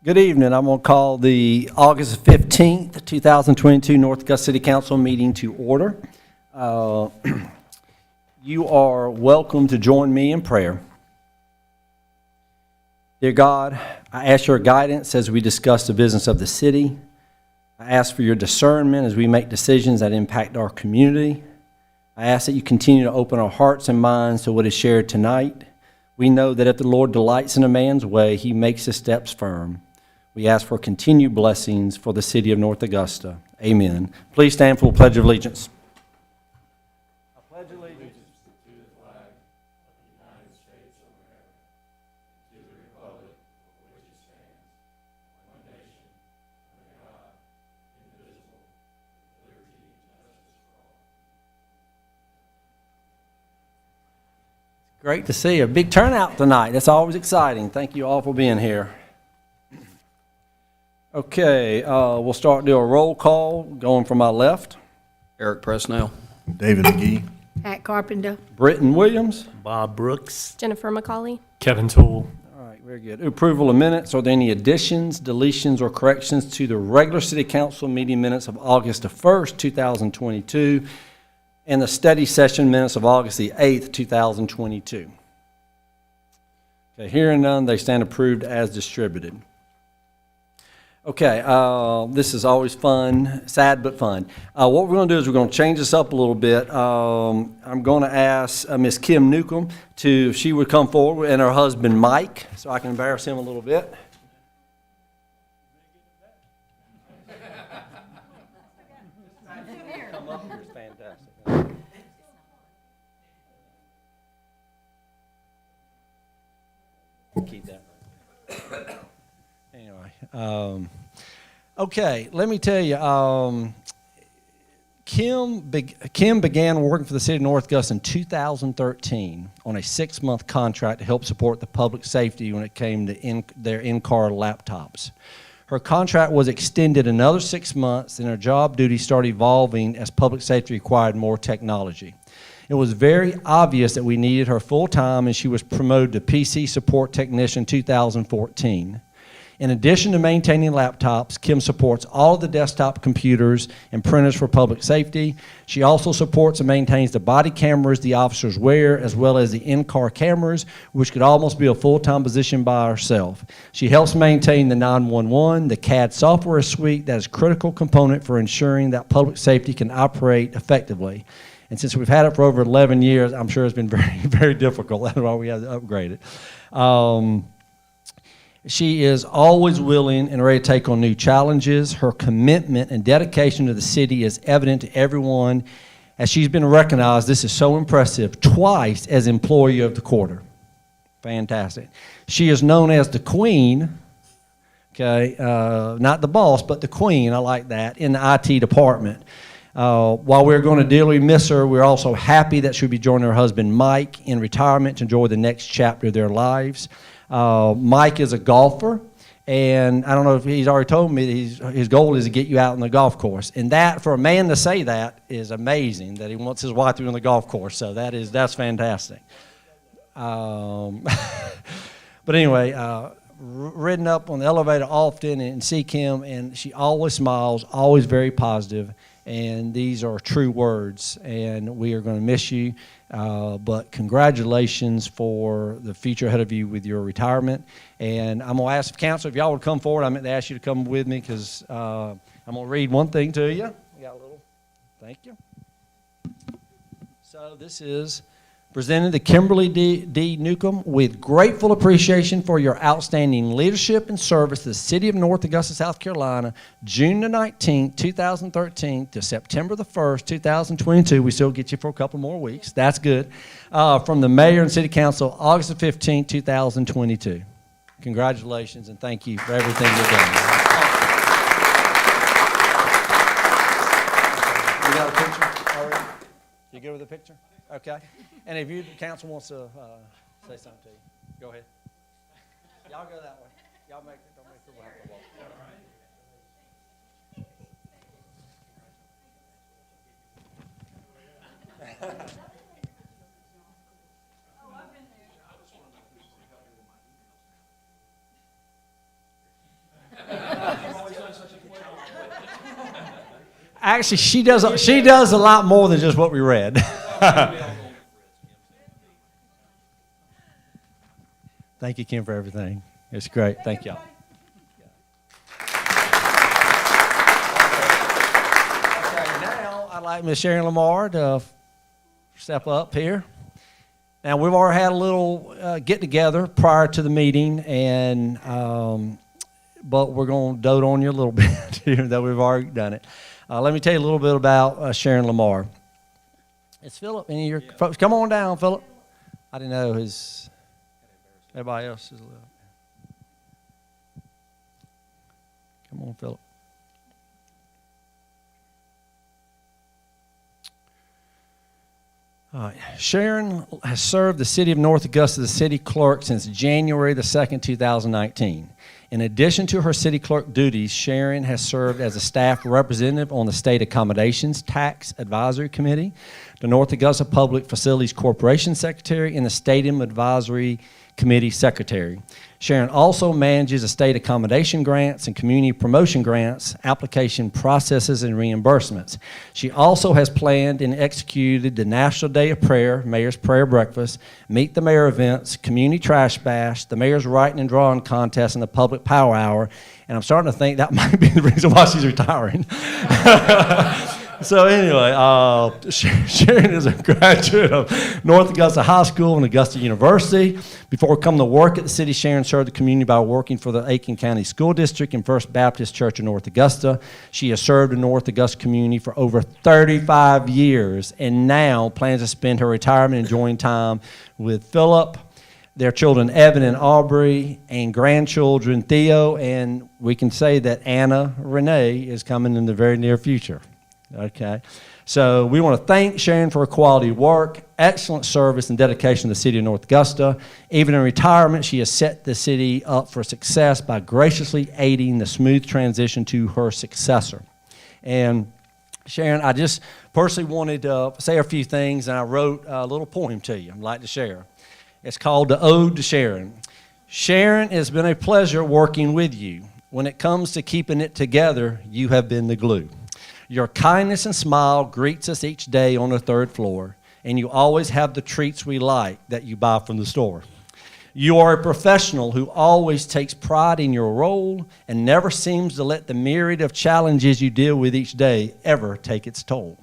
Good evening. I'm going to call the August 15th, 2022 North Augusta City Council meeting to order. You are welcome to join me in prayer. Dear God, I ask your guidance as we discuss the business of the city. I ask for your discernment as we make decisions that impact our community. I ask that you continue to open our hearts and minds to what is shared tonight. We know that if the Lord delights in a man's way, he makes his steps firm. We ask for continued blessings for the city of North Augusta. Amen. Please stand for the Pledge of Allegiance. I pledge allegiance to the flag of the United States of America, to the republic for which it stands, one nation, under God, indivisible, with liberty and justice for all. It's great to see a big turnout tonight. That's always exciting. Thank you all for being here. Okay, we'll start do a roll call, going from my left. Eric Presnell. David McGee. Pat Carpenter. Britton Williams. Bob Brooks. Jennifer McCauley. Kevin Toole. All right, very good. Approval of minutes. Are there any additions, deletions, or corrections to the regular city council meeting minutes of August the 1st, 2022, and the study session minutes of August the 8th, 2022? Okay, hearing none, they stand approved as distributed. Okay, this is always fun, sad but fun. What we're going to do is we're going to change this up a little bit. I'm going to ask Miss Kim Newcomb if she would come forward, and her husband Mike, so I can embarrass him a little bit. Come up here is fantastic. Keep that. Anyway, okay, let me tell you, Kim began working for the city of North Augusta in 2013 on a 6-month contract to help support the public safety when it came to their in-car laptops. Her contract was extended another 6 months, and her job duties started evolving as public safety required more technology. It was very obvious that we needed her full-time, and she was promoted to PC support technician in 2014. In addition to maintaining laptops, Kim supports all of the desktop computers and printers for public safety. She also supports and maintains the body cameras the officers wear, as well as the in-car cameras, which could almost be a full-time position by herself. She helps maintain the 911, the CAD software suite that is a critical component for ensuring that public safety can operate effectively. And since we've had it for over 11 years, I'm sure it's been very, very difficult. That's why we had to upgrade it. She is always willing and ready to take on new challenges. Her commitment and dedication to the city is evident to everyone, as she's been recognized, this is so impressive, twice as Employee of the Quarter. Fantastic. She is known as the Queen, okay, not the boss, but the Queen, I like that, in the IT department. While we're going to dearly miss her, we're also happy that she'll be joining her husband Mike in retirement to enjoy the next chapter of their lives. Mike is a golfer, and I don't know if he's already told me that his goal is to get you out on the golf course. And that, for a man to say that, is amazing, that he wants his wife to be on the golf course. So that's fantastic. But anyway, ridden up on the elevator often and see Kim, and she always smiles, always very positive. And these are true words, and we are going to miss you. But congratulations for the future ahead of you with your retirement. And I'm going to ask the council if y'all would come forward. I meant to ask you to come with me because I'm going to read one thing to you. We got a little, thank you. So this is presented to Kimberly D. Newcomb with grateful appreciation for your outstanding leadership and service to the city of North Augusta, South Carolina, June the 19th, 2013 to September the 1st, 2022. We still get you for a couple more weeks. That's good. From the mayor and city council, August the 15th, 2022. Congratulations, and thank you for everything you've done. You got a picture already? You good with the picture? Okay. And if the council wants to say something to you, go ahead. Y'all go that way. Y'all don't make people have to walk. Actually, she does a lot more than just what we read. Thank you, Kim, for everything. It's great. Thank y'all. Okay, now I'd like Miss Sharon Lamar to step up here. Now, we've already had a little get-together prior to the meeting, and but we're going to dote on you a little bit, even though we've already done it. Let me tell you a little bit about Sharon Lamar. Is Philip any of your folks? Come on down, Philip. I didn't know his. Everybody else is a little. Come on, Philip. All right. Sharon has served the city of North Augusta as the city clerk since January the 2nd, 2019. In addition to her city clerk duties, Sharon has served as a staff representative on the State Accommodations Tax Advisory Committee, the North Augusta Public Facilities Corporation Secretary, and the Stadium Advisory Committee Secretary. Sharon also manages the state accommodation grants and community promotion grants, application processes, and reimbursements. She also has planned and executed the National Day of Prayer, Mayor's Prayer Breakfast, Meet the Mayor events, Community Trash Bash, the Mayor's Writing and Drawing Contest, and the Public Power Hour. And I'm starting to think that might be the reason why she's retiring. So anyway, Sharon is a graduate of North Augusta High School and Augusta University. Before coming to work at the city, Sharon served the community by working for the Aiken County School District and First Baptist Church of North Augusta. She has served the North Augusta community for over 35 years and now plans to spend her retirement enjoying time with Philip, their children Evan and Aubrey, and grandchildren Theo, and we can say that Anna Renee is coming in the very near future. Okay, so we want to thank Sharon for her quality work, excellent service, and dedication to the city of North Augusta. Even in retirement, she has set the city up for success by graciously aiding the smooth transition to her successor. And Sharon, I just personally wanted to say a few things, and I wrote a little poem to you I'd like to share. It's called The Ode to Sharon. Sharon, it's been a pleasure working with you. When it comes to keeping it together, you have been the glue. Your kindness and smile greets us each day on the third floor, and you always have the treats we like that you buy from the store. You are a professional who always takes pride in your role and never seems to let the myriad of challenges you deal with each day ever take its toll.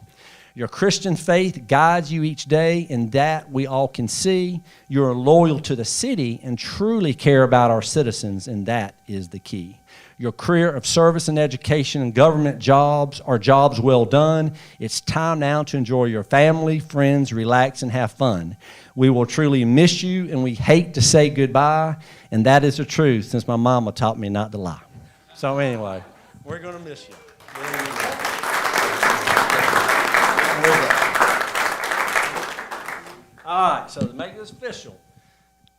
Your Christian faith guides you each day, and that we all can see. You are loyal to the city and truly care about our citizens, and that is the key. Your career of service and education and government jobs are jobs well done. It's time now to enjoy your family, friends, relax, and have fun. We will truly miss you, and we hate to say goodbye, and that is the truth since my mama taught me not to lie. So anyway, we're going to miss you. All right, so to make this official,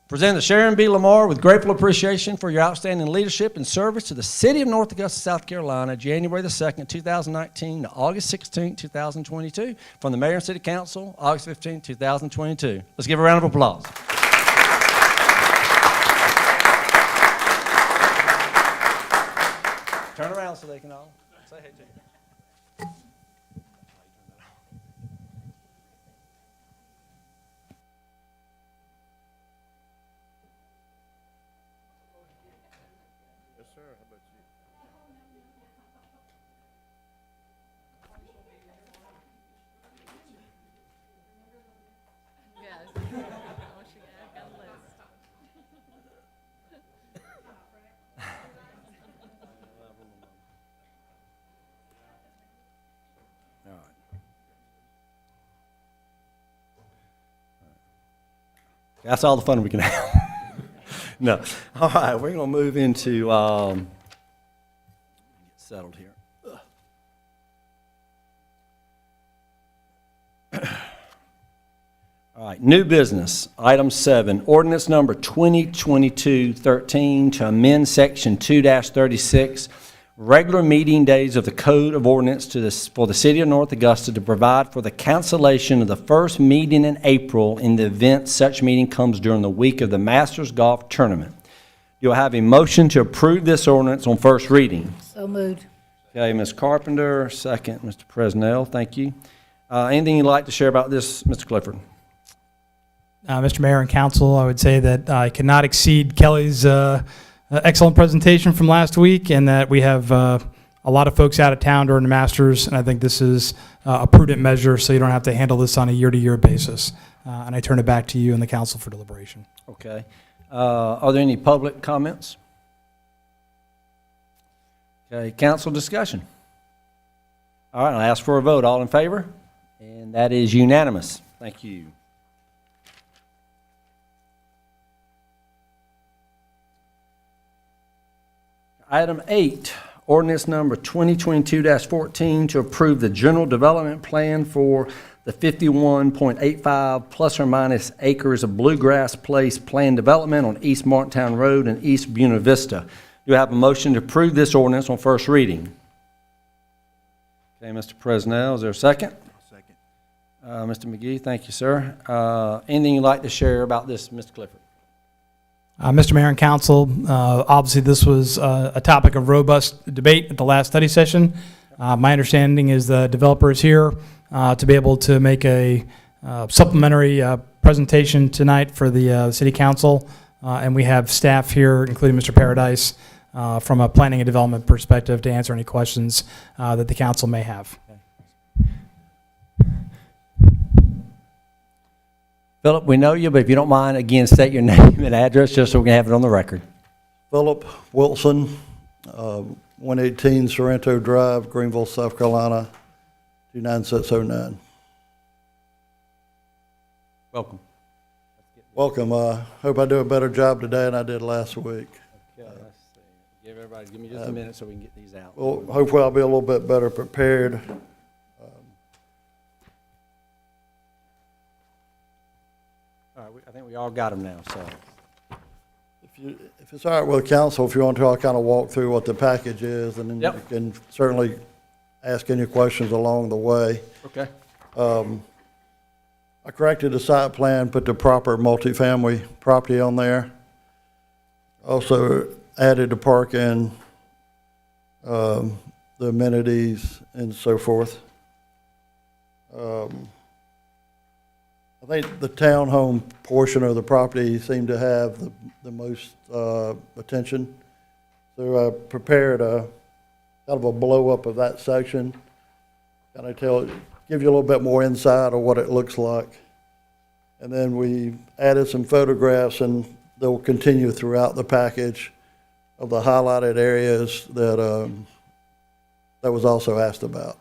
present to Sharon B. Lamar with grateful appreciation for your outstanding leadership and service to the city of North Augusta, South Carolina, January the 2nd, 2019 to August 16, 2022, from the Mayor and City Council, August 15, 2022. Let's give a round of applause. Turn around so they can all say hey to you. That's all the fun we can have. No. All right, we're going to move into, get settled here. All right, new business, item 7, ordinance number 2022-13 to amend section 2-36, regular meeting days of the Code of Ordinance for the City of North Augusta to provide for the cancellation of the first meeting in April in the event such meeting comes during the week of the Masters Golf Tournament. Do I have a motion to approve this ordinance on first reading? So moved. Okay, Ms. Carpenter, second, Mr. Presnell, thank you. Anything you'd like to share about this, Mr. Clifford? Mr. Mayor and Council, I would say that I cannot exceed Kelly's excellent presentation from last week, and that we have a lot of folks out of town during the Masters, and I think this is a prudent measure so you don't have to handle this on a year-to-year basis. And I turn it back to you and the Council for deliberation. Okay. Are there any public comments? Okay, council discussion. All right, I'll ask for a vote. All in favor? And that is unanimous. Thank you. Item 8, ordinance number 2022-14 to approve the general development plan for the 51.85 plus or minus acres of Bluegrass Place planned development on East Martintown Road and East Buena Vista. Do I have a motion to approve this ordinance on first reading? Okay, Mr. Presnell, is there a second? Second. Mr. McGee, thank you, sir. Anything you'd like to share about this, Mr. Clifford? Mr. Mayor and Council, obviously this was a topic of robust debate at the last study session. My understanding is the developer is here to be able to make a supplementary presentation tonight for the City Council, and we have staff here, including Mr. Paradise, from a planning and development perspective to answer any questions that the Council may have. Philip, we know you, but if you don't mind, again, state your name and address just so we can have it on the record. Philip Wilson, 118 Sorrento Drive, Greenville, South Carolina, 29609. Welcome. Welcome. Hope I do a better job today than I did last week. Okay, let's see. Give me just a minute so we can get these out. Well, hopefully I'll be a little bit better prepared. All right, I think we all got them now, so. If it's all right with the council, if you want to, I'll kind of walk through what the package is, and then Yep. you can certainly ask any questions along the way. Okay. I corrected the site plan, put the proper multifamily property on there. Also added the parking, the amenities, and so forth. I think the townhome portion of the property seemed to have the most attention. So I prepared a kind of a blow-up of that section, kind of give you a little bit more insight of what it looks like. And then we added some photographs, and they'll continue throughout the package of the highlighted areas that that was also asked about.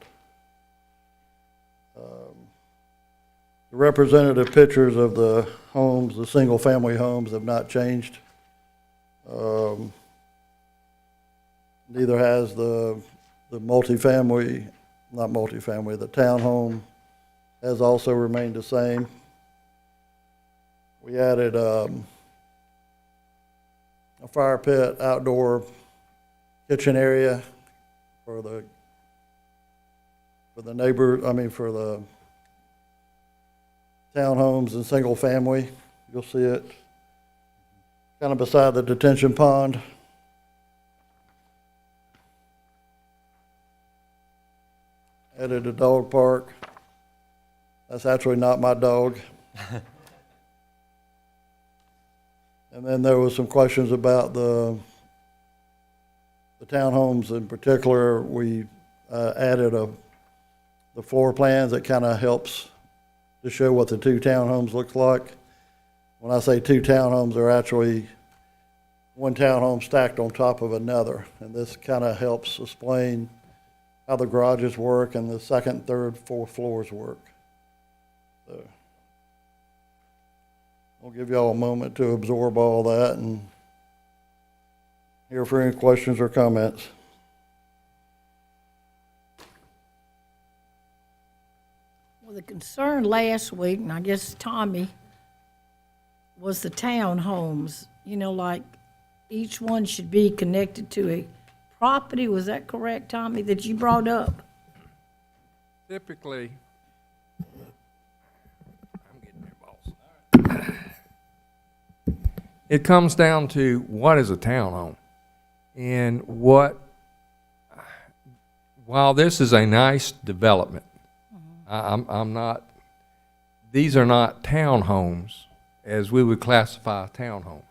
The representative pictures of the homes, the single-family homes, have not changed. Neither has the multifamily, not multifamily, the townhome has also remained the same. We added a fire pit, outdoor kitchen area for the neighbor, for the townhomes and single family. You'll see it kind of beside the detention pond. Added a dog park. That's actually not my dog. And then there was some questions about the townhomes in particular. We added the floor plans that kind of helps to show what the two townhomes look like. When I say two townhomes, they're actually one townhome stacked on top of another. And this kind of helps explain how the garages work and the second, third, fourth floors work. So I'll give y'all a moment to absorb all that and hear for any questions or comments. Well, the concern last week, and I guess Tommy, was the townhomes. Like each one should be connected to a property. Was that correct, Tommy, that you brought up? Typically, I'm getting there, boss. It comes down to what is a townhome, and what while this is a nice development, I'm not, these are not townhomes as we would classify townhomes.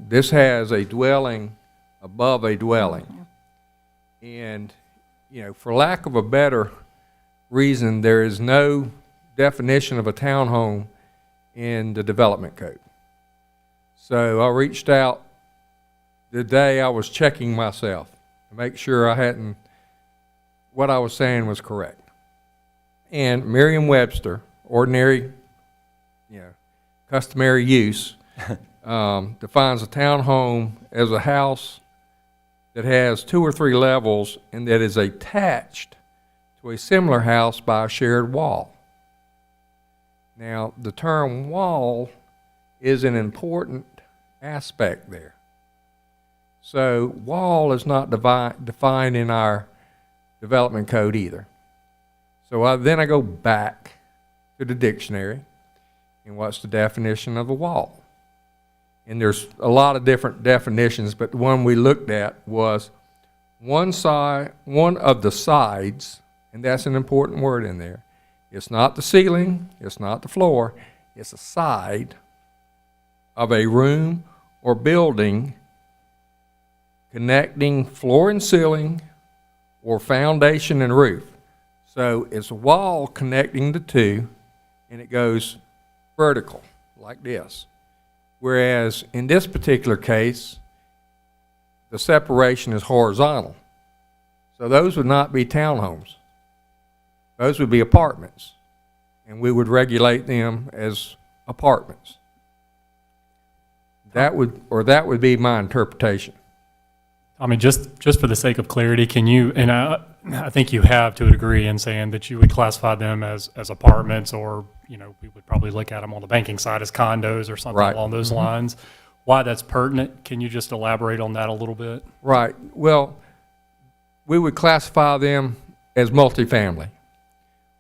This has a dwelling above a dwelling. And, you know, for lack of a better reason, there is no definition of a townhome in the development code. So I reached out the day I was checking myself to make sure I hadn't, what I was saying was correct. And Merriam-Webster, ordinary, you know, customary use, defines a townhome as a house that has 2 or 3 levels and that is attached to a similar house by a shared wall. Now, the term wall is an important aspect there. So, wall is not defined in our development code either. So then I go back to the dictionary, and what's the definition of a wall? And there's a lot of different definitions, but the one we looked at was one of the sides, and that's an important word in there. It's not the ceiling, it's not the floor, it's a side of a room or building connecting floor and ceiling or foundation and roof. So it's a wall connecting the two, and it goes vertical like this. Whereas in this particular case, the separation is horizontal. So those would not be townhomes. Those would be apartments, and we would regulate them as apartments. That would be my interpretation. I mean, just for the sake of clarity, can you, and I think you have to a degree in saying that you would classify them as apartments, or, you know, we would probably look at them on the banking side as condos or something Right. along those lines. Why that's pertinent, can you just elaborate on that a little bit? Right. Well, we would classify them as multifamily,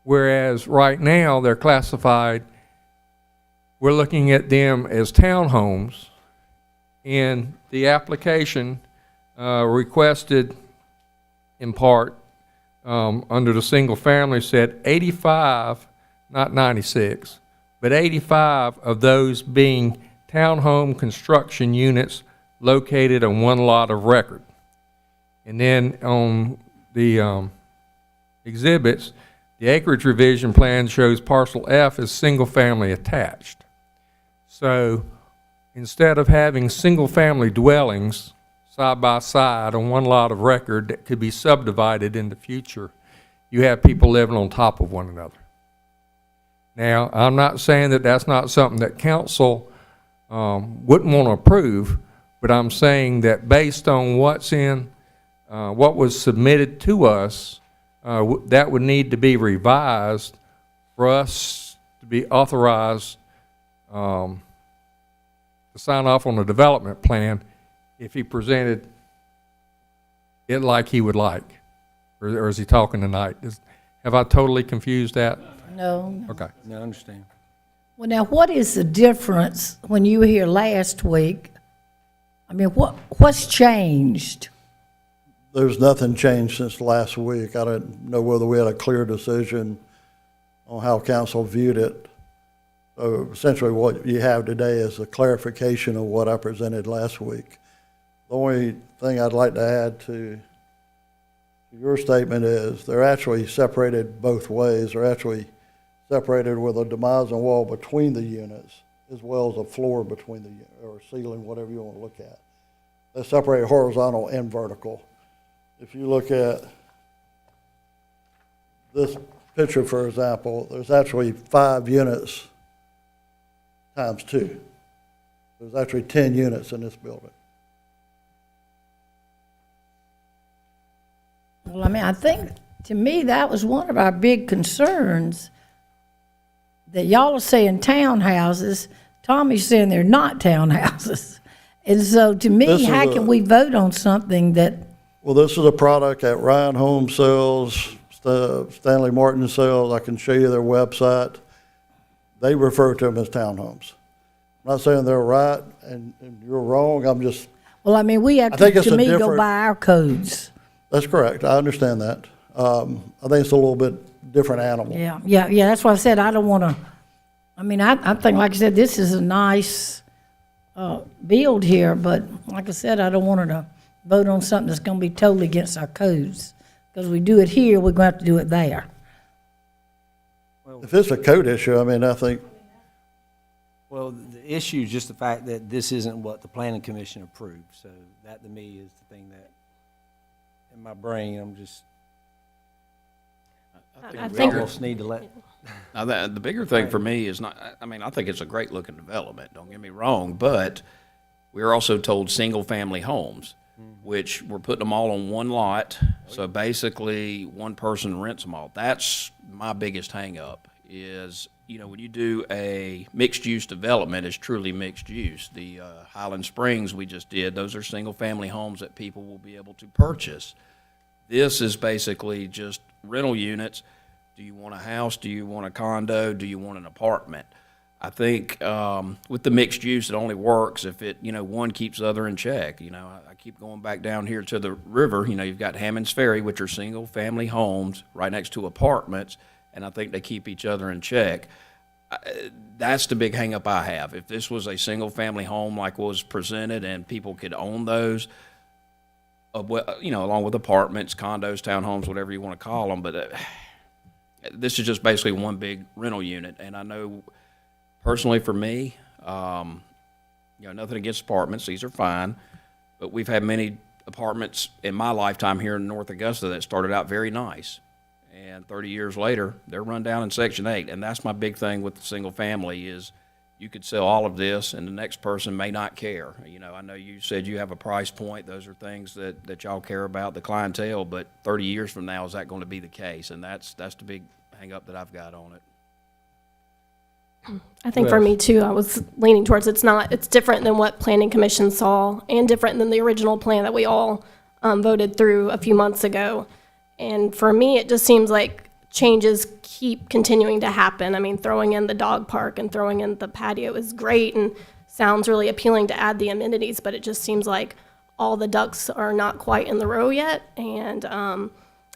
whereas right now they're classified, we're looking at them as townhomes, and the application requested in part under the single family said 85, not 96, but 85 of those being townhome construction units located on one lot of record. And then on the exhibits, the acreage revision plan shows parcel F as single family attached. So instead of having single family dwellings side by side on one lot of record that could be subdivided in the future, you have people living on top of one another. Now, I'm not saying that that's not something that council wouldn't want to approve, but I'm saying that based on what's in, what was submitted to us, that would need to be revised for us to be authorized to sign off on the development plan if he presented it like he would like. Or is he talking tonight? Have I totally confused that? No. Okay. No, I understand. Well, now, what is the difference when you were here last week? I mean, what's changed? There's nothing changed since last week. I don't know whether we had a clear decision on how council viewed it. So essentially what you have today is a clarification of what I presented last week. The only thing I'd like to add to your statement is they're actually separated both ways. They're actually separated with a demising wall between the units as well as a floor between the, or ceiling, whatever you want to look at. They're separated horizontal and vertical. If you look at this picture, for example, there's actually 5 units times 2. There's actually 10 units in this building. Well, I mean, I think, to me, that was one of our big concerns, that y'all are saying townhouses, Tommy's saying they're not townhouses. And so, to me, how can we vote on something that... Well, this is a product that Ryan Home sells, Stanley Martin sells. I can show you their website. They refer to them as townhomes. I'm not saying they're right and you're wrong. I'm just... Well, I mean, we have I think to, it's to a me, go different- by our codes. That's correct. I understand that. I think it's a little bit different animal. Yeah, that's why I said I don't want to, I mean, I think, like I said, this is a nice build here, but like I said, I don't want her to vote on something that's going to be totally against our codes. Because we do it here, we're going to have to do it there. If it's a code issue, I mean, I think, Well, the issue is just the fact that this isn't what the planning commission approved. So that to me is the thing that, in my brain, I'm just, I we think almost need to let, now the bigger thing for me is not, I mean, I think it's a great looking development, don't get me wrong, but we're also told single-family homes, which we're putting them all on one lot. So basically, one person rents them all. That's my biggest hangup is, you know, when you do a mixed-use development, it's truly mixed use. The Highland Springs we just did, those are single-family homes that people will be able to purchase. This is basically just rental units. Do you want a house? Do you want a condo? Do you want an apartment? I think with the mixed use, it only works if it, you know, one keeps the other in check. You know, I keep going back down here to the river. You know, you've got Hammond's Ferry, which are single-family homes right next to apartments, and I think they keep each other in check. That's the big hang-up I have. If this was a single-family home like was presented and people could own those, you know, along with apartments, condos, townhomes, whatever you want to call them, but this is just basically one big rental unit. And I know personally for me, you know, nothing against apartments, these are fine, but we've had many apartments in my lifetime here in North Augusta that started out very nice. And 30 years later, they're run down in Section 8. And that's my big thing with the single family is you could sell all of this and the next person may not care. You know, I know you said you have a price point. Those are things that y'all care about, the clientele, but 30 years from now, is that going to be the case? And that's the big hang up that I've got on it. I think for me too, I was leaning towards it's different than what Planning Commission saw and different than the original plan that we all voted through a few months ago. And for me, it just seems like changes keep continuing to happen. I mean, throwing in the dog park and throwing in the patio is great and sounds really appealing to add the amenities, but it just seems like all the ducks are not quite in the row yet. And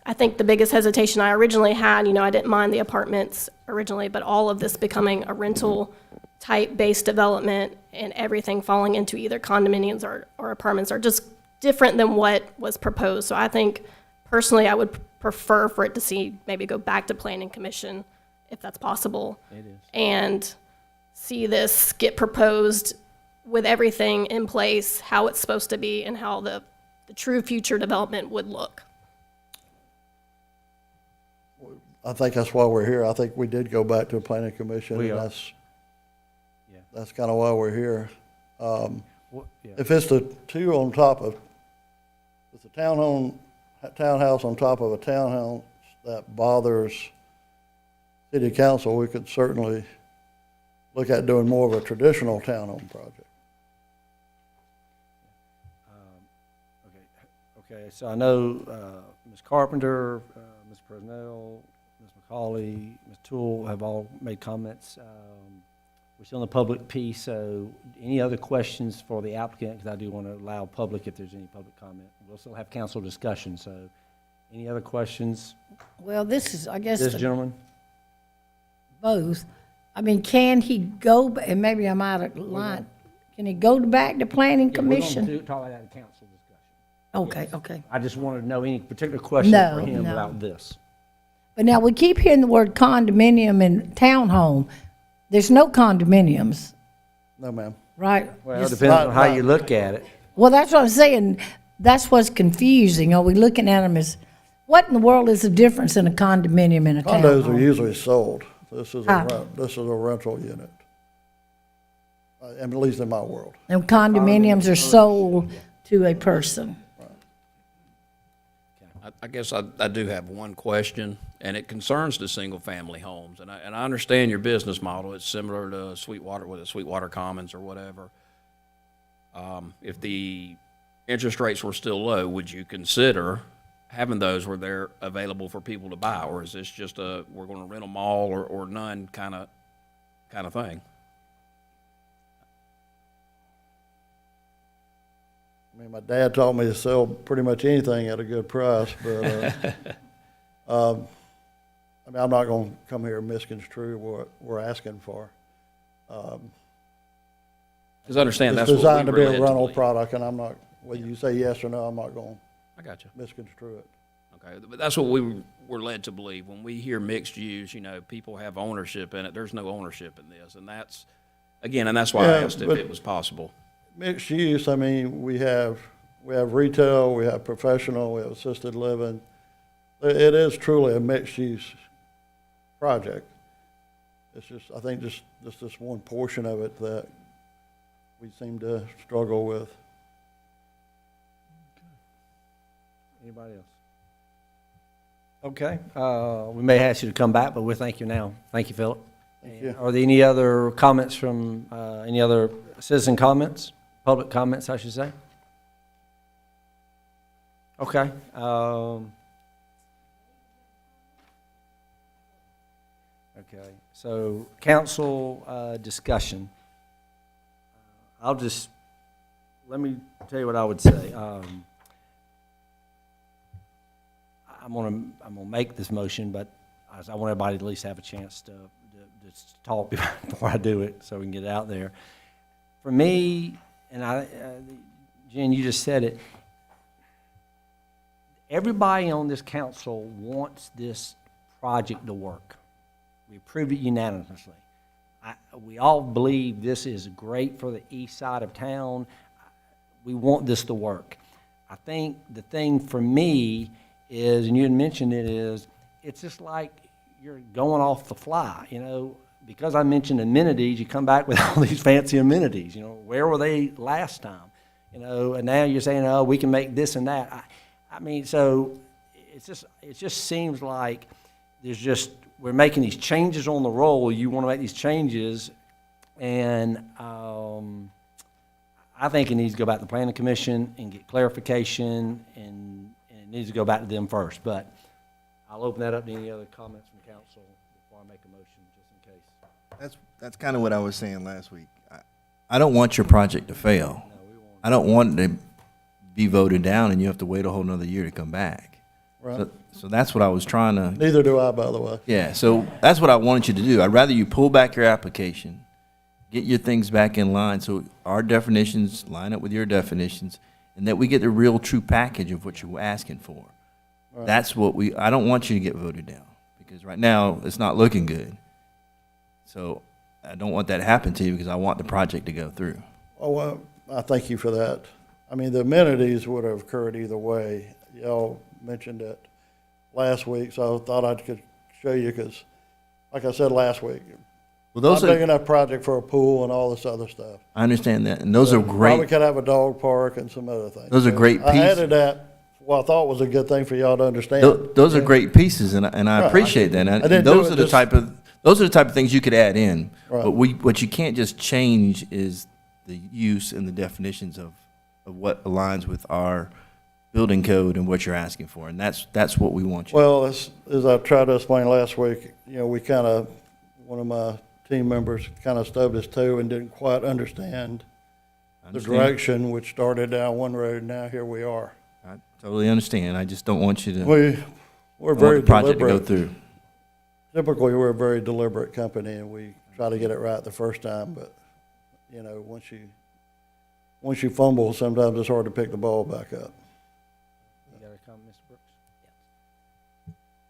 I think the biggest hesitation I originally had, you know, I didn't mind the apartments originally, but all of this becoming a rental type based development and everything falling into either condominiums or apartments are just different than what was proposed. So I think personally, I would prefer for it to see maybe go back to Planning Commission if that's possible. it is. And see this get proposed with everything in place, how it's supposed to be and how the true future development would look. I think that's why we're here. I think we did go back to a planning commission. We and are. Yeah. That's kind of why we're here. Well, yeah. If it's the two on top of, it's a townhouse on top of a townhouse that bothers city council, we could certainly look at doing more of a traditional townhome project. Okay, so I know Ms. Carpenter, Ms. Presnell, Ms. McCauley, Ms. Toole have all made comments. We're still in the public piece, so any other questions for the applicant? Because I do want to allow public if there's any public comment. We'll still have council discussion, so any other questions? Well, this is, I guess, This gentleman? both. I mean, can he go, and maybe I'm out of line, can he go back to Planning Commission? We're going to talk about that in council discussion. Okay. I just wanted to know any particular question No, for him no. about this. But now, we keep hearing the word condominium and townhome. There's no condominiums, No, ma'am. right? Well, it Just- depends on how you look at it. Well, that's what I'm saying. That's what's confusing. Are we looking at them as, what in the world is the difference in a condominium and a Condos are townhome? usually sold. This is Ah. this is a rental unit. At least in my world. And condominiums are sold to a person. I guess I do have one question, and it concerns the single-family homes. And I understand your business model. It's similar to Sweetwater, whether it's Sweetwater Commons or whatever. If the interest rates were still low, would you consider having those where they're available for people to buy? Or is this just we're going to rent them all or none kind of thing? I mean, my dad taught me to sell pretty much anything at a good price, but, I mean, I'm not gonna come here and misconstrue what we're asking for. Because understand, It's that's what designed we to be were a led to rental believe. product, and I'm not, whether you say yes or no, I'm not gonna I got you. misconstrue it. Okay, but that's what we were led to believe. When we hear mixed use, you know, people have ownership in it. There's no ownership in this, and that's, again, and that's why I Yeah, asked if but- it was possible. Mixed use, I mean, we have retail, we have professional, we have assisted living. It is truly a mixed use project. It's just, I think just this one portion of it that we seem to struggle with. Anybody else? Okay, we may ask you to come back, but we'll thank you now. Thank you, Philip. Thank you. Are there any other comments from, any other citizen comments? Public comments, I should say? Okay. Okay, so council discussion. Let me tell you what I would say. I'm gonna make this motion, but I want everybody to at least have a chance to talk before I do it, so we can get it out there. For me, and Jen, you just said it, everybody on this council wants this project to work. We approved it unanimously. We all believe this is great for the east side of town. We want this to work. I think the thing for me is, and you had mentioned it, is it's just like you're going off the fly, you know. Because I mentioned amenities, you come back with all these fancy amenities, you know. Where were they last time? You know, and now you're saying, oh, we can make this and that. I mean, so it just seems like we're making these changes on the roll. You want to make these changes, and I think it needs to go back to the planning commission and get clarification, and it needs to go back to them first. But I'll open that up to any other comments from council before I make a motion, just in case. That's kind of what I was saying last week. I don't want your project to fail. No, we won't. I don't want it to be voted down and you have to wait a whole nother year to come back. Right. So that's what I was trying to, Neither do I, by the way. yeah, so that's what I wanted you to do. I'd rather you pull back your application, get your things back in line so our definitions line up with your definitions, and that we get the real true package of what you're asking for. Right. That's what I don't want you to get voted down, because right now it's not looking good. So I don't want that to happen to you, because I want the project to go through. Oh, well, I thank you for that. I mean, the amenities would have occurred either way. Y'all mentioned it last week, so I thought I could show you, because, like I said last week, Well, not those big are, enough project for a pool and all this other stuff. I understand that, and those are Probably great. could have a dog park and some other things. Those are So great I pieces. added that, what I thought was a good thing for y'all to understand. Those are great pieces, and I Right. appreciate that. I And didn't do those it are the just- type of things you could add in. Right. But what you can't just change is the use and the definitions of what aligns with our building code and what you're asking for, and that's what we want you. Well, as I tried to explain last week, you know, one of my team members kind of stubbed his toe and didn't quite understand I the understand. direction, which started down one road, and now here we are. I totally understand. I just don't want you to, I We're want very the project to go deliberate. through. Typically, we're a very deliberate company, and we try to get it right the first time, but, you know, once you fumble, sometimes it's hard to pick the ball back up. You got a comment, Mr. Brooks?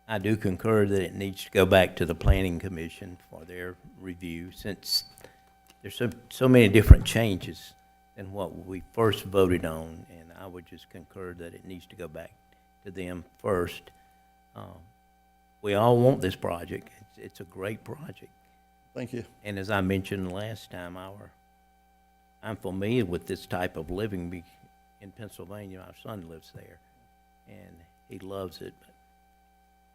I do concur that it needs to go back to the planning commission for their review, since there's so many different changes than what we first voted on, and I would just concur that it needs to go back to them first. We all want this project. It's a great project. Thank you. And as I mentioned last time, I'm familiar with this type of living in Pennsylvania. My son lives there, and he loves it.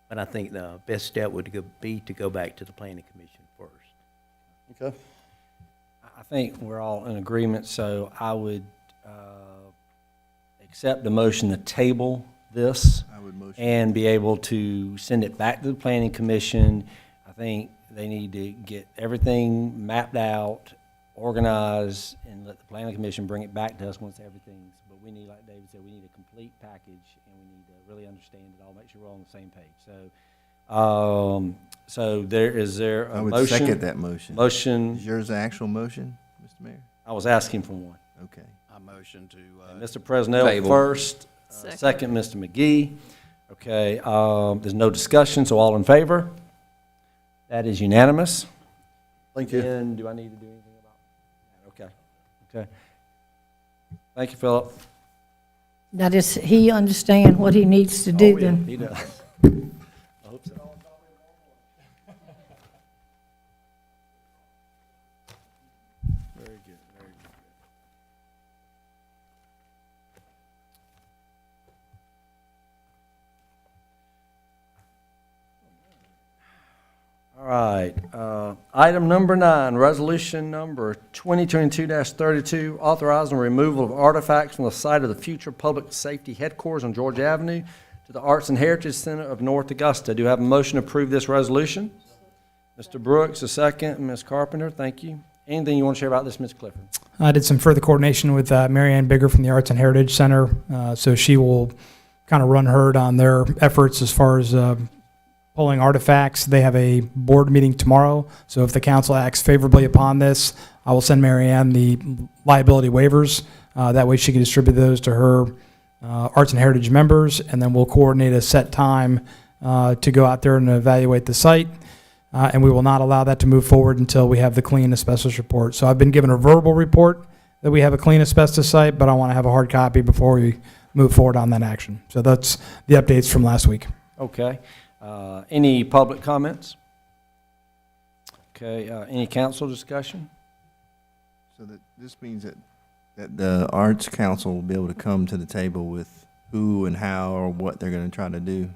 But I think the best step would be to go back to the planning commission first. Okay. I think we're all in agreement, so I would accept the motion to table this I would motion. and be able to send it back to the planning commission. I think they need to get everything mapped out organize and let the planning commission bring it back to us once everything's, but we need, like David said, we need a complete package, and we need to really understand it all, make sure we're all on the same page. So is there a I would motion? second that motion. Motion, Is yours an actual motion, Mr. Mayor? I was asking for one. Okay. I motion to, Mr. Presnell table. first, second, Mr. McGee. Okay, there's no discussion, so all in favor? That is unanimous. Thank you. And do I need to do anything about that? Okay. Thank you, Philip. Now, does he understand what he needs to do Oh, yeah, then? he does. I hope so. Very good, very good. All right, item number 9, resolution number 2022-32, authorizing removal of artifacts from the site of the future public safety headquarters on Georgia Avenue to the Arts and Heritage Center of North Augusta. Do you have a motion to approve this resolution? Mr. Brooks, a second. Ms. Carpenter, thank you. Anything you want to share about this, Ms. Clifford? I did some further coordination with Mary Ann Bigger from the Arts and Heritage Center, so she will kind of run herd on their efforts as far as pulling artifacts. They have a board meeting tomorrow, so if the council acts favorably upon this, I will send Mary Ann the liability waivers. That way she can distribute those to her Arts and Heritage members, and then we'll coordinate a set time to go out there and evaluate the site. And we will not allow that to move forward until we have the clean asbestos report. So I've been given a verbal report that we have a clean asbestos site, but I want to have a hard copy before we move forward on that action. So that's the updates from last week. Okay. Any public comments? Okay, any council discussion? So that this means that the Arts Council will be able to come to the table with who and how or what they're going to try to do,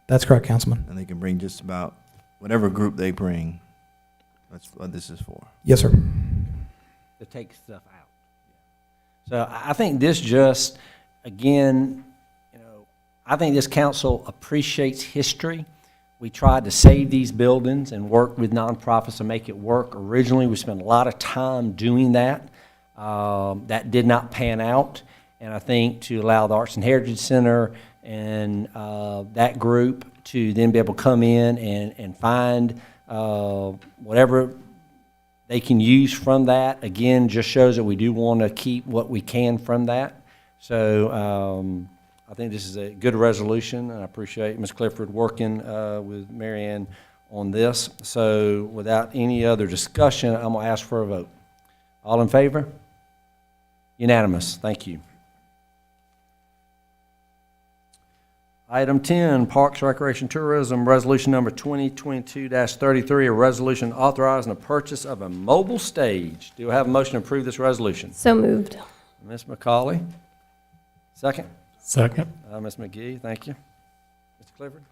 That's correct, Councilman. and they can bring just about whatever group they bring. That's what this is for. Yes, sir. To take stuff out. So I think this just, again, I think this council appreciates history. We tried to save these buildings and work with nonprofits to make it work. Originally, we spent a lot of time doing that. That did not pan out. And I think to allow the Arts and Heritage Center and that group to then be able to come in and find whatever they can use from that, again, just shows that we do want to keep what we can from that. So I think this is a good resolution, and I appreciate Ms. Clifford working with Mary Ann on this. So without any other discussion, I'm going to ask for a vote. All in favor? Unanimous. Thank you. Item 10, Parks, Recreation, Tourism, Resolution Number 2022-33, a resolution authorizing the purchase of a mobile stage. Do I have a motion to approve this resolution? So moved. Ms. McCauley, second. Second. Ms. McGee, thank you. Mr. Clifford?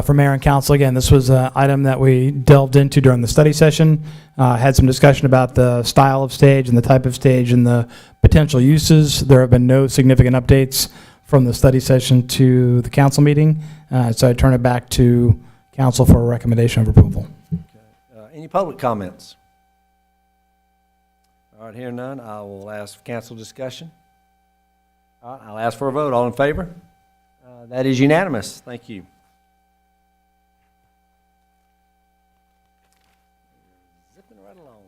For Mayor and Council, again, this was an item that we delved into during the study session. Had some discussion about the style of stage and the type of stage and the potential uses. There have been no significant updates from the study session to the council meeting. So I turn it back to council for a recommendation of approval. Any public comments? All right, hearing none, I will ask for council discussion. All right, I'll ask for a vote. All in favor? That is unanimous. Thank you. Zipping right along.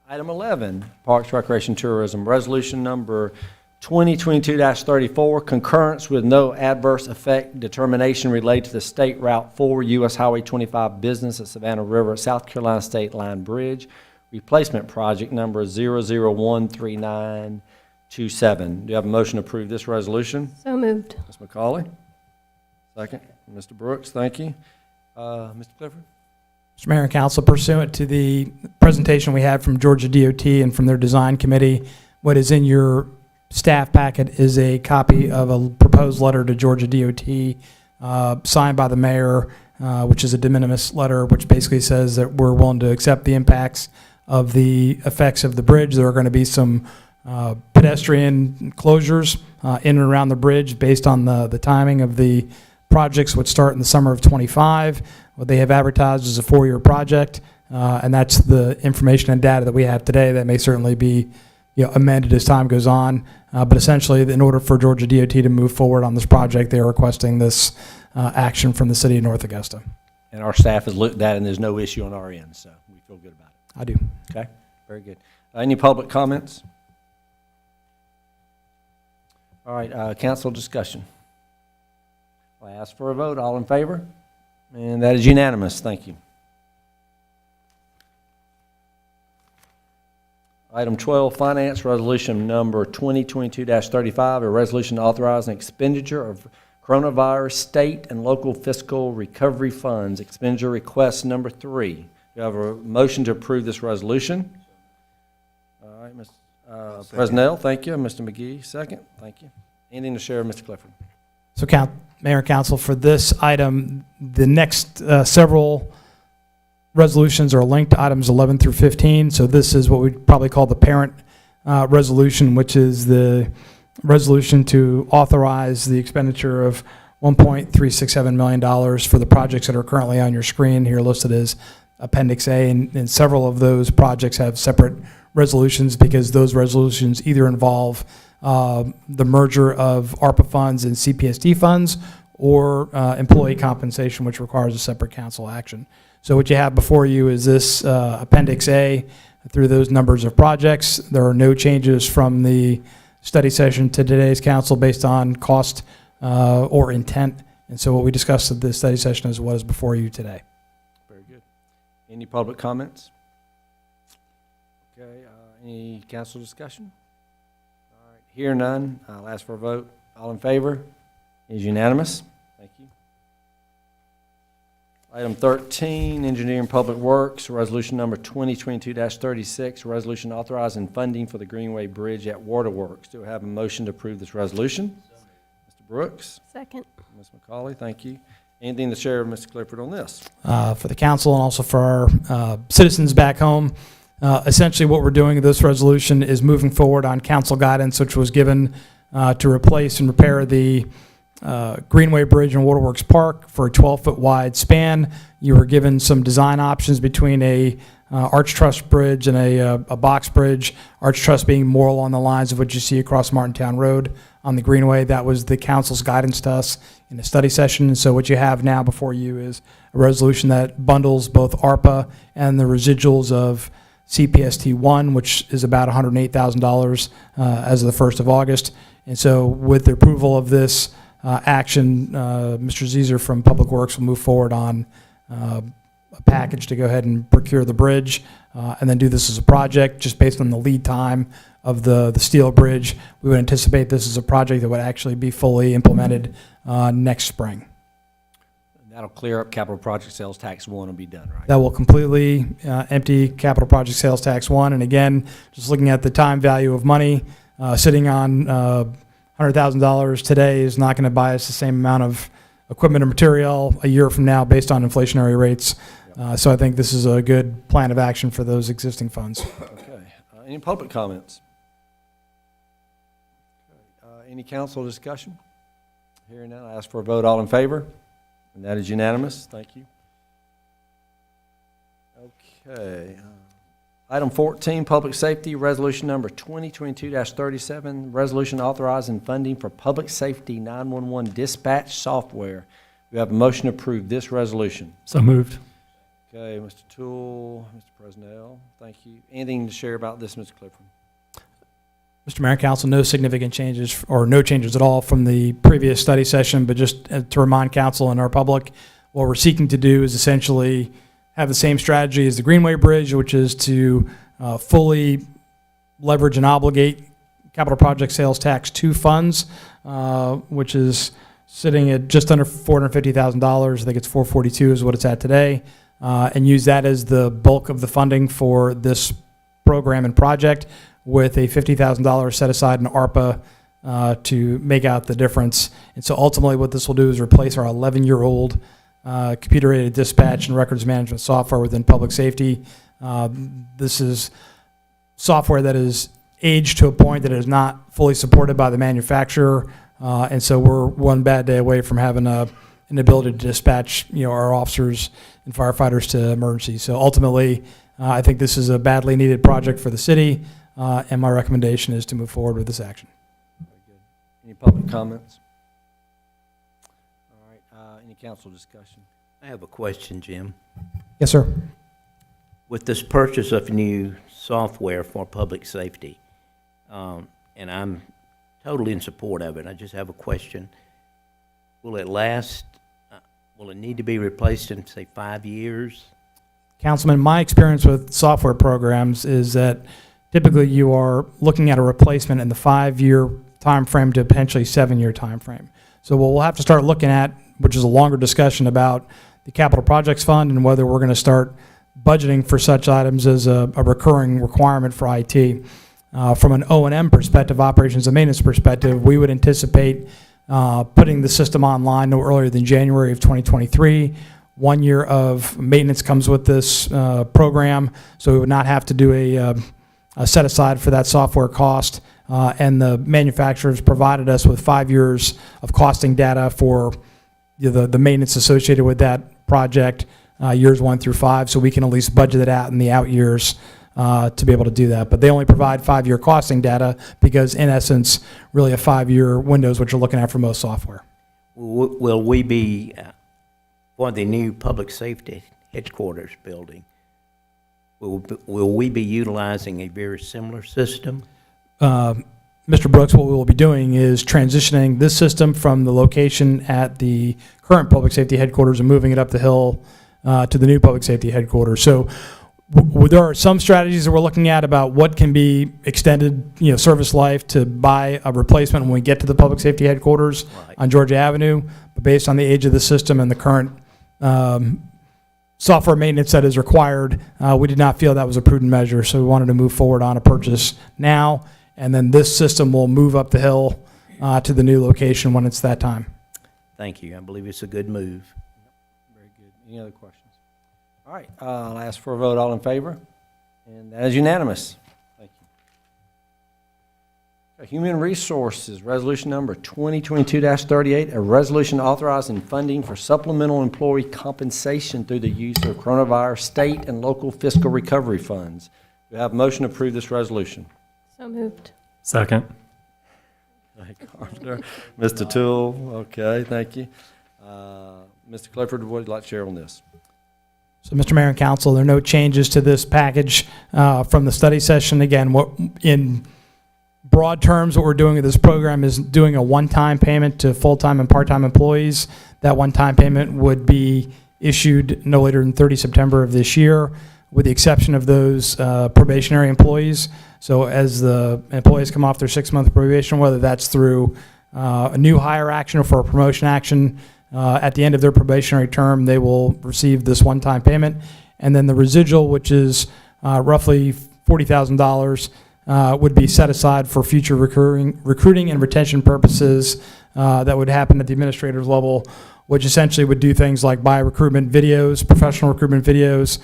Item 11, Parks, Recreation, Tourism, Resolution Number 2022-34, concurrence with no adverse effect determination related to the State Route 4 U.S. Highway 25 business at Savannah River South Carolina State Line Bridge, replacement project number 0013927. Do you have a motion to approve this resolution? So moved. Ms. McCauley? Second. Mr. Brooks, thank you. Mr. Clifford? Mr. Mayor and Council, pursuant to the presentation we had from Georgia DOT and from their design committee, what is in your staff packet is a copy of a proposed letter to Georgia DOT signed by the mayor, which is a de minimis letter, which basically says that we're willing to accept the impacts of the effects of the bridge. There are going to be some pedestrian closures in and around the bridge based on the timing of the projects, which start in the summer of '25. What they have advertised is a 4-year project. and that's the information and data that we have today. That may certainly be amended as time goes on. But essentially, in order for Georgia DOT to move forward on this project, they are requesting this action from the city of North Augusta. And our staff has looked at it, and there's no issue on our end, so we feel good about it. I do. Okay, very good. Any public comments? All right, council discussion. I ask for a vote. All in favor? And that is unanimous. Thank you. Item 12, Finance Resolution Number 2022-35, a resolution authorizing expenditure of coronavirus state and local fiscal recovery funds. Expenditure request number 3. Do you have a motion to approve this resolution? All right, Ms. Presnell, thank you. Mr. McGee, second. Thank you. Anything to share, Mr. Clifford? So, Mayor and Council, for this item, the next several resolutions are linked to items 11 through 15. So this is what we'd probably call the parent resolution, which is the resolution to authorize the expenditure of $1.367 million for the projects that are currently on your screen here listed as Appendix A. And several of those projects have separate resolutions because those resolutions either involve the merger of ARPA funds and CPSD funds or employee compensation, which requires a separate council action. So what you have before you is this Appendix A through those numbers of projects. There are no changes from the study session to today's council based on cost or intent. And so what we discussed at the study session is what is before you today. Very good. Any public comments? Okay, any council discussion? All right, hear none, I'll ask for a vote. All in favor? It is unanimous. Thank you. Item 13, Engineering Public Works, Resolution Number 2022-36, resolution authorizing funding for the Greenway Bridge at Waterworks. Do I have a motion to approve this resolution? Mr. Brooks? Second. Ms. McCauley, thank you. Anything to share with Mr. Clifford on this? For the council and also for our citizens back home, essentially what we're doing in this resolution is moving forward on council guidance, which was given to replace and repair the Greenway Bridge in Waterworks Park for a 12-foot wide span. You were given some design options between a arch truss bridge and a box bridge. Arch truss being more along the lines of what you see across Martintown Road on the Greenway. That was the council's guidance to us in the study session. And so what you have now before you is a resolution that bundles both ARPA and the residuals of CPST 1, which is about $108,000 as of the 1st of August. And so with the approval of this action, Mr. Zeser from Public Works will move forward on a package to go ahead and procure the bridge and then do this as a project. Just based on the lead time of the steel bridge, we would anticipate this is a project that would actually be fully implemented next spring. That'll clear up capital project sales tax 1 will be done, right? That will completely empty capital project sales tax 1. And again, just looking at the time value of money, sitting on $100,000 today is not going to buy us the same amount of equipment or material a year from now based on inflationary rates. So I think this is a good plan of action for those existing funds. Okay. Any public comments? Okay. Any council discussion? Hearing none, I ask for a vote. All in favor? And that is unanimous. Thank you. Okay. Item 14, Public Safety, Resolution Number 2022-37, resolution authorizing funding for public safety 911 dispatch software. We have a motion to approve this resolution. So moved. Okay, Mr. Toole, Mr. Presnell, thank you. Anything to share about this, Mr. Clifford? Mr. Mayor and Council, no significant changes or no changes at all from the previous study session, but just to remind Council and our public, what we're seeking to do is essentially have the same strategy as the Greenway Bridge, which is to fully leverage and obligate capital project sales tax 2 funds, which is sitting at just under $450,000. I think it's $442 is what it's at today, and use that as the bulk of the funding for this program and project, with a $50,000 set aside in ARPA to make out the difference. And so ultimately what this will do is replace our 11-year-old computer-aided dispatch and records management software within public safety. This is software that is aged to a point that it is not fully supported by the manufacturer, and so we're one bad day away from having an ability to dispatch our officers and firefighters to emergencies. So ultimately, I think this is a badly needed project for the city, and my recommendation is to move forward with this action. Any public comments? All right, any council discussion? I have a question, Jim. Yes, sir. With this purchase of new software for public safety, and I'm totally in support of it, I just have a question. Will it last, will it need to be replaced in, say, 5 years? Councilman, my experience with software programs is that typically you are looking at a replacement in the 5-year time frame to potentially 7-year time frame. So what we'll have to start looking at, which is a longer discussion about the capital projects fund and whether we're going to start budgeting for such items as a recurring requirement for IT. From an O&M perspective, operations and maintenance perspective, we would anticipate putting the system online no earlier than January of 2023. 1 year of maintenance comes with this program, so we would not have to do a set aside for that software cost. And the manufacturers provided us with 5 years of costing data for the maintenance associated with that project, years 1 through 5, so we can at least budget it out in the out years to be able to do that. But they only provide 5-year costing data because, in essence, really a 5-year window is what you're looking at for most software. Will we be, for the new public safety headquarters building, will we be utilizing a very similar system? Mr. Brooks, what we will be doing is transitioning this system from the location at the current public safety headquarters and moving it up the hill to the new public safety headquarters. So there are some strategies that we're looking at about what can be extended, service life to buy a replacement when we get to the public safety headquarters on Georgia Avenue. But based on the age of the system and the current software maintenance that is required, we did not feel that was a prudent measure. So we wanted to move forward on a purchase now, and then this system will move up the hill to the new location when it's that time. Thank you. I believe it's a good move. Very good. Any other questions? All right, I'll ask for a vote. All in favor? And that is unanimous. Thank you. Human Resources, resolution number 2022-38, a resolution authorizing funding for supplemental employee compensation through the use of coronavirus state and local fiscal recovery funds. Do I have a motion to approve this resolution? So moved. Second. Mr. Toole, okay, thank you. Mr. Clifford, what would you like to share on this? So, Mr. Mayor and Council, there are no changes to this package from the study session. Again, in broad terms, what we're doing with this program is doing a one-time payment to full-time and part-time employees. That one-time payment would be issued no later than 30 September of this year, with the exception of those probationary employees. So as the employees come off their 6-month probation, whether that's through a new hire action or for a promotion action, at the end of their probationary term, they will receive this one-time payment. And then the residual, which is roughly $40,000, would be set aside for future recruiting and retention purposes that would happen at the administrator's level, which essentially would do things like buy recruitment videos, professional recruitment videos,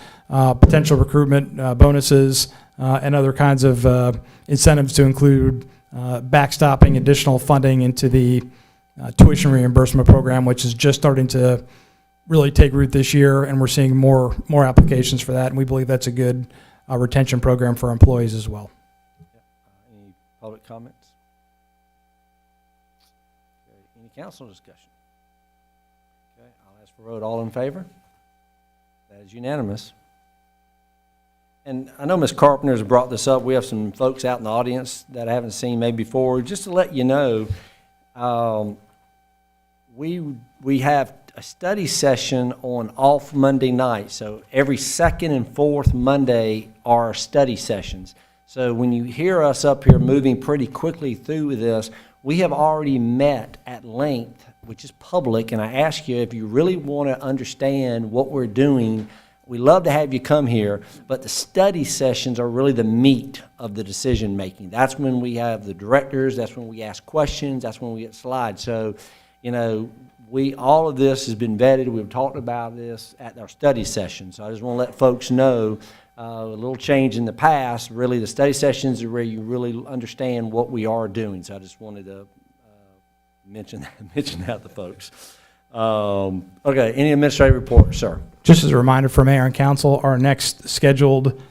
potential recruitment bonuses, and other kinds of incentives to include backstopping additional funding into the tuition reimbursement program, which is just starting to really take root this year, and we're seeing more applications for that, and we believe that's a good retention program for employees as well. Any public comments? Okay, any council discussion? Okay, I'll ask for a vote. All in favor? That is unanimous. And I know Ms. Carpenter has brought this up. We have some folks out in the audience that I haven't seen maybe before. Just to let you know, we have a study session on off Monday night. So every second and fourth Monday are study sessions. So when you hear us up here moving pretty quickly through this, we have already met at length, which is public, and I ask you if you really want to understand what we're doing, we love to have you come here, but the study sessions are really the meat of the decision making. That's when we have the directors, that's when we ask questions, that's when we get slides. So, all of this has been vetted. We've talked about this at our study session. So I just want to let folks know a little change in the past. Really, the study sessions are where you really understand what we are doing. So I just wanted to mention that to folks. Okay, any administrative report, sir? Just as a reminder for mayor and council, our next scheduled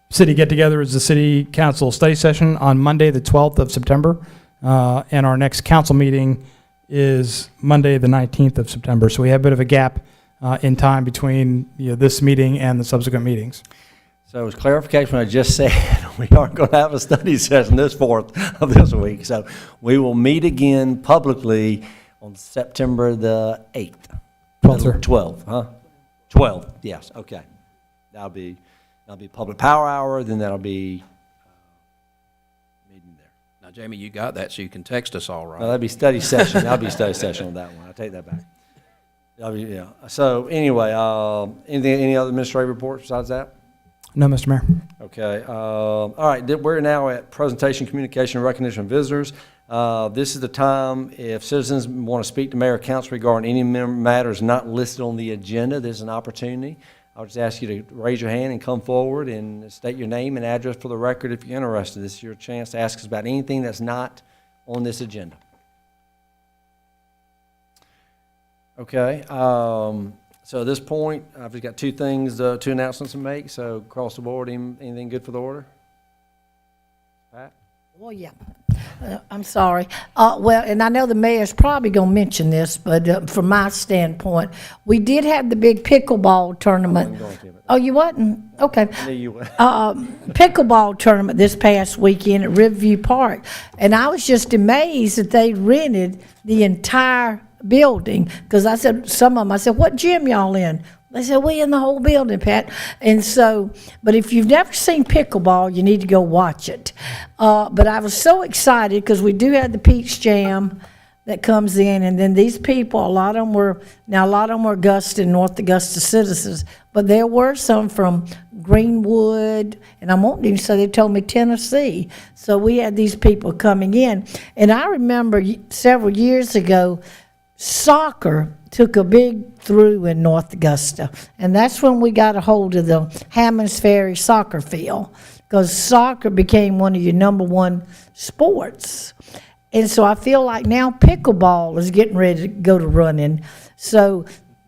city get-together is the city council study session on Monday, the 12th of September. And our next council meeting is Monday, the 19th of September. So we have a bit of a gap in time between this meeting and the subsequent meetings. So as clarification, I just said, we aren't going to have a study session this 4th of this week. So we will meet again publicly on September the 8th. 12th, sir. 12th, huh? 12th, yes, okay. That'll be public power hour, then that'll be meeting there. Now, Jamie, you got that, so you can text us all No, right. that'd be study session. That'll be study session on that one. I take that back. Yeah. So anyway, any other administrative reports besides that? No, Mr. Mayor. Okay. All right. We're now at presentation, communication, and recognition of visitors. This is the time if citizens want to speak to mayor or council regarding any matters not listed on the agenda. This is an opportunity. I'll just ask you to raise your hand and come forward and state your name and address for the record if you're interested. This is your chance to ask us about anything that's not on this agenda. Okay. So at this point, I've just got two announcements to make. So across the board, anything good for the order? Pat? Well, yeah. I'm sorry. Well, and I know the mayor's probably going to mention this, but from my standpoint, we did have the big pickleball tournament. Oh, you wasn't? Okay. I knew you would. Pickleball tournament this past weekend at Riverview Park. And I was just amazed that they rented the entire building, because I said, I said, what gym y'all in? They said, we in the whole building, Pat. And so, but if you've never seen pickleball, you need to go watch it. But I was so excited because we do have the Peach Jam that comes in, and then these people, a lot of them were Augusta and North Augusta citizens, but there were some from Greenwood, and I won't even say, they told me Tennessee. So we had these people coming in. And I remember several years ago, soccer took a big through in North Augusta, and that's when we got a hold of the Hammonds Ferry soccer field, because soccer became one of your number one sports. And so I feel like now pickleball is getting ready to go to running. So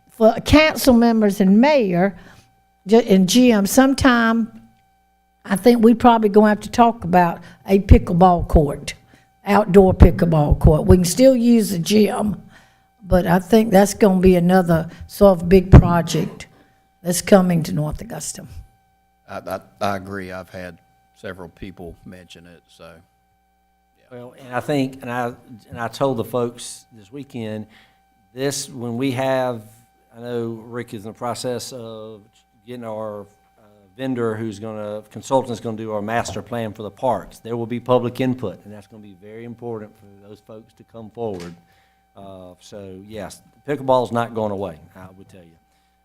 for council members and mayor and Jim, sometime I think we probably going to have to talk about a pickleball court, outdoor pickleball court. We can still use the gym, but I think that's going to be another sort of big project that's coming to North Augusta. I agree. I've had several people mention it, so. Well, and I think, and I told the folks this weekend, when we have, I know Rick is in the process of getting our consultant's going to do our master plan for the parks. There will be public input, and that's going to be very important for those folks to come forward. So yes, pickleball is not going away, I would tell you.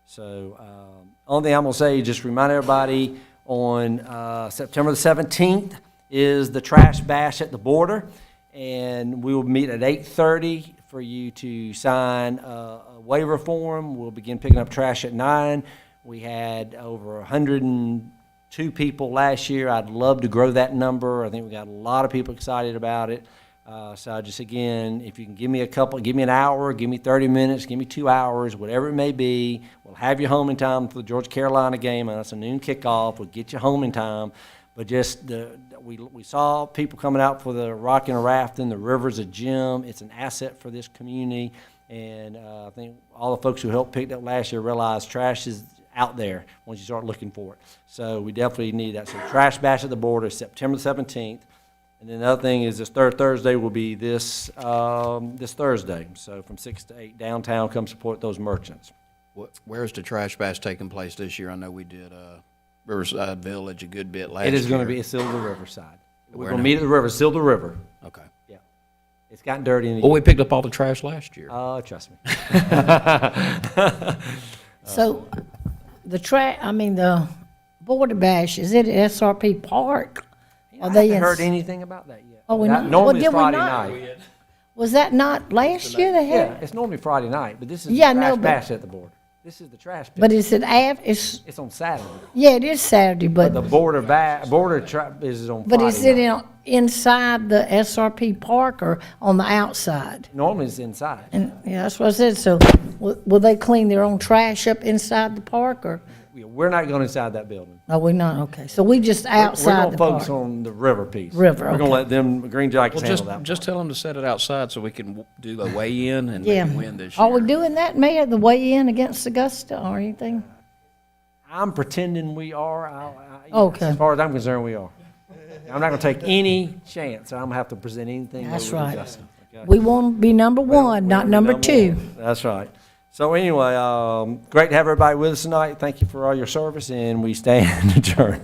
So only thing I'm going to say, just remind everybody on September the 17th is the trash bash at the border, and we will meet at 8:30 for you to sign a waiver form. We'll begin picking up trash at 9. We had over 102 people last year. I'd love to grow that number. I think we got a lot of people excited about it. So just again, if you can give me an hour, give me 30 minutes, give me 2 hours, whatever it may be, we'll have you home in time for the Georgia Carolina game. And that's a noon kickoff. We'll get you home in time. But just we saw people coming out for the rocking and rafting. The river's a gem. It's an asset for this community. And I think all the folks who helped pick that last year realized trash is out there once you start looking for it. So we definitely need that. So trash bash at the border, September 17th. And then the other thing is this third Thursday will be this Thursday. So from 6 to 8 downtown, come support those merchants. Where's the trash bash taking place this year? I know we did Riverside Village a good bit last year. It is going to be, it's still the riverside. We're Where going to now? meet at the river, still the river. Okay. Yeah. It's gotten dirty in the Well, we picked up all the trash last year. Oh, trust me. So the border bash, is it at SRP Park? I haven't heard anything about that yet. Oh, Normally it's did we Friday not? night. Was that not last year they Yeah, had? it's normally Friday night, but this is Yeah, trash no, but- bash at the border. This is the trash pit. But is it it's, It's on Saturday. yeah, it is Saturday, But the but, border trap is on Friday. but is it night. inside the SRP park or on the outside? Normally it's inside. And, yeah, that's what I said, so will they clean their own trash up inside the park, or, We're not going inside that building. no, we not, okay, so we just outside We're the going to focus park? on the river piece. River, We're going to okay. let them, Green Jackets Well, handle that. just tell them to set it outside so we can do a weigh-in and Yeah. maybe win this year. Are we doing that, Mayor, the weigh-in against Augusta or anything? I'm pretending we are. Okay. As far as I'm concerned, we are. I'm not going to take any chance. I'm going to have to present anything. That's over to right. Augusta, okay? We want to be number We don't- one, we not don't be number two. one. That's right. So anyway, great to have everybody with us tonight. Thank you for all your service, and we stand adjourned.